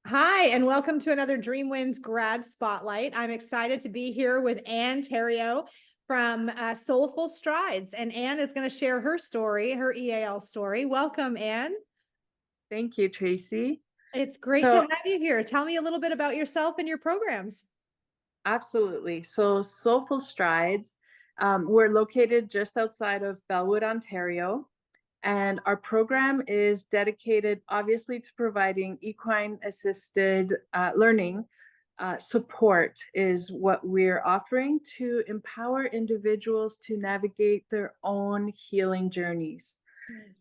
Hi, and welcome to another Dreamwinds Grad Spotlight. I'm excited to be here with Anne Theriault from Soulful Strides. And Anne is going to share her story, her EAL story. Welcome, Anne. Thank you, Tracy. It's great to So, have you here. Tell me a little bit about yourself and your programs. absolutely. So, Soulful Strides, we're located just outside of Bellwood, Ontario, and our program is dedicated, obviously, to providing equine assisted learning. Support is what we're offering to empower individuals to navigate their own healing journeys.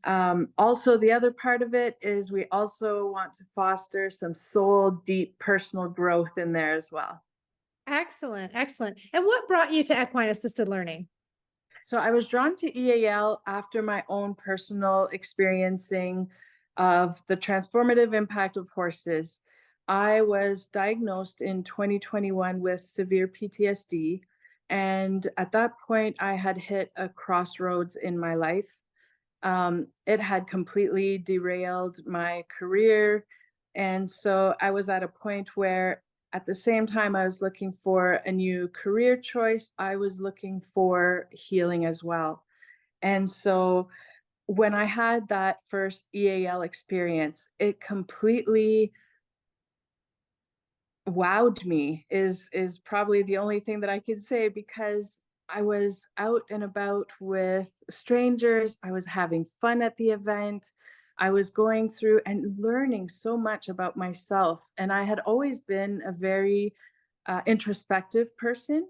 Nice. Also, the other part of it is we also want to foster some soul deep personal growth in there as well. Excellent, excellent. And what brought you to equine assisted learning? So I was drawn to EAL after my own personal experiencing of the transformative impact of horses. I was diagnosed in 2021 with severe PTSD. And at that point, I had hit a crossroads in my life. It had completely derailed my career. And so I was at a point where, at the same time, I was looking for a new career choice, I was looking for healing as well. And so when I had that first EAL experience, it completely wowed me is probably the only thing that I could say because I was out and about with strangers. I was having fun at the event. I was going through and learning so much about myself. And I had always been a very introspective person.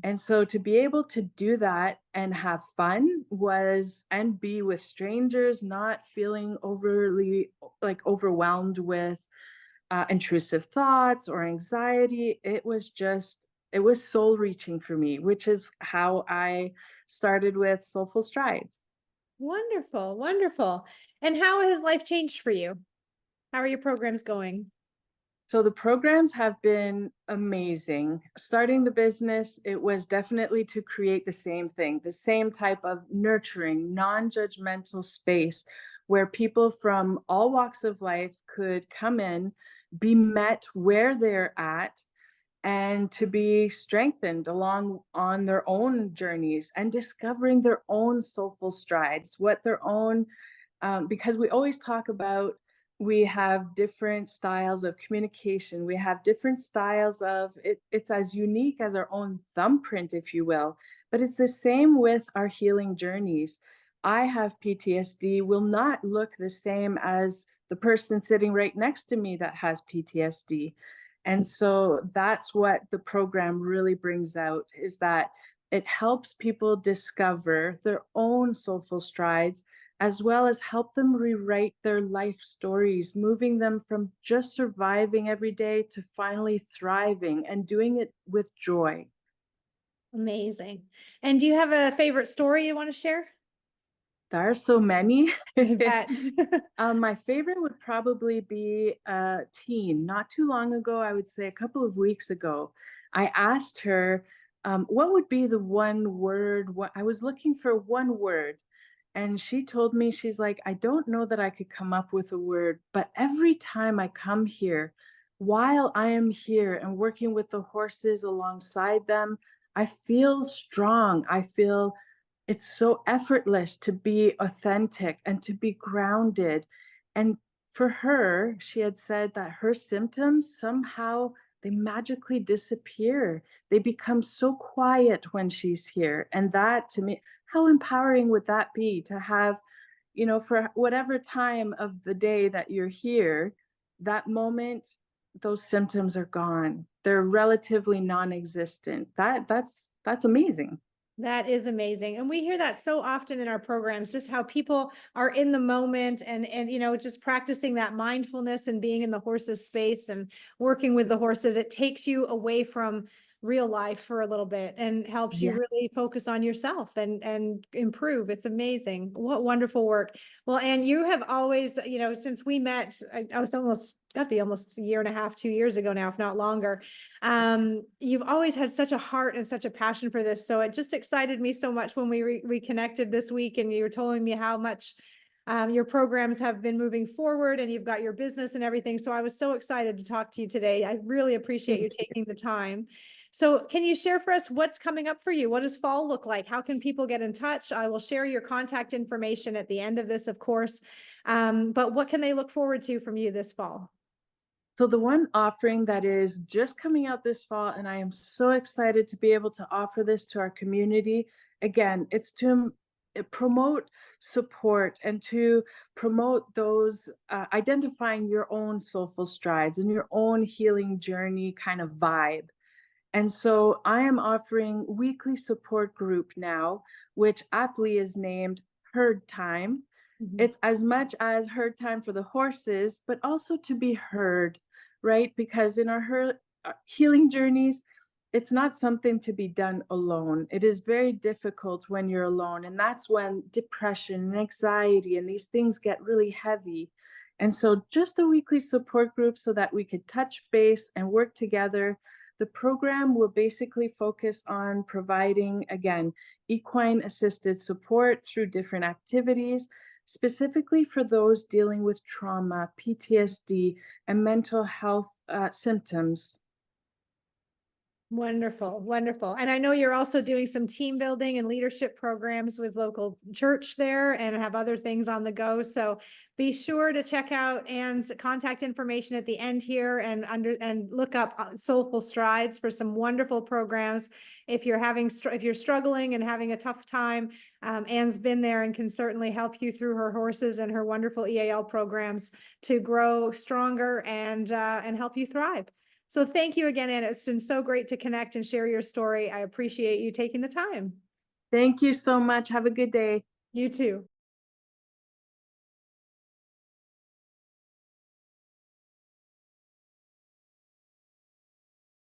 And so to be able to do that and have fun was, and be with strangers, not feeling overly like overwhelmed with intrusive thoughts or anxiety. It was soul reaching for me, which is how I started with Soulful Strides. Wonderful, wonderful. And how has life changed for you? How are your programs going? So the programs have been amazing. Starting the business, it was definitely to create the same thing, the same type of nurturing, non-judgmental space where people from all walks of life could come in, be met where they're at, and to be strengthened along on their own journeys and discovering their own soulful strides, what their own, because we always talk about we have different styles of communication. We have different styles of it. It's as unique as our own thumbprint, if you will, but it's the same with our healing journeys. I have PTSD will not look the same as the person sitting right next to me that has PTSD. And so that's what the program really brings out is that it helps people discover their own soulful strides as well as help them rewrite their life stories, moving them from just surviving every day to finally thriving and doing it with joy. Amazing. And do you have a favorite story you want to share? There are so many. I bet. My favorite would probably be a teen. Not too long ago, I would say a couple of weeks ago, I asked her, what would be the one word? What I was looking for one word. And she told me, she's like, I don't know that I could come up with a word, but every time I come here, while I am here and working with the horses alongside them, I feel strong. I feel it's so effortless to be authentic and to be grounded. And for her, she had said that her symptoms somehow they magically disappear. They become so quiet when she's here. And that to me, how empowering would that be to have, for whatever time of the day that you're here, that moment, those symptoms are gone. They're relatively non-existent. That's amazing. That is amazing. And we hear that so often in our programs, just how people are in the moment and just practicing that mindfulness and being in the horse's space and working with the horses. It takes you away from real life for a little bit and helps you Yeah. really focus on yourself and improve. It's amazing. What wonderful work. Well, and you have always, since we met, I was almost got to be almost a year and a half, 2 years ago now, if not longer. You've always had such a heart and such a passion for this. So it just excited me so much when we reconnected this week and you were telling me how much Your programs have been moving forward and you've got your business and everything. So I was so excited to talk to you today. I really appreciate you Thank you. taking the time. So can you share for us what's coming up for you? What does fall look like? How can people get in touch? I will share your contact information at the end of this, of course. But what can they look forward to from you this fall? So the one offering that is just coming out this fall, and I am so excited to be able to offer this to our community. Again, it's to promote support and to promote those identifying your own soulful strides and your own healing journey kind of vibe. And so I am offering weekly support group now, which aptly is named Herd Time. Mhm. It's as much as herd time for the horses, but also to be heard, right? Because in our healing journeys, it's not something to be done alone. It is very difficult when you're alone. And that's when depression and anxiety and these things get really heavy. And so just a weekly support group so that we could touch base and work together. The program will basically focus on providing, again, equine assisted support through different activities, specifically for those dealing with trauma, PTSD, and mental health symptoms. Wonderful, wonderful. And I know you're also doing some team building and leadership programs with local church there and have other things on the go. So be sure to check out Anne's contact information at the end here and look up Soulful Strides for some wonderful programs. If you're if you're struggling and having a tough time, Anne's been there and can certainly help you through her horses and her wonderful EAL programs to grow stronger and help you thrive. So thank you again, Anna. It's been so great to connect and share your story. I appreciate you taking the time. Thank you so much. Have a good day. You too.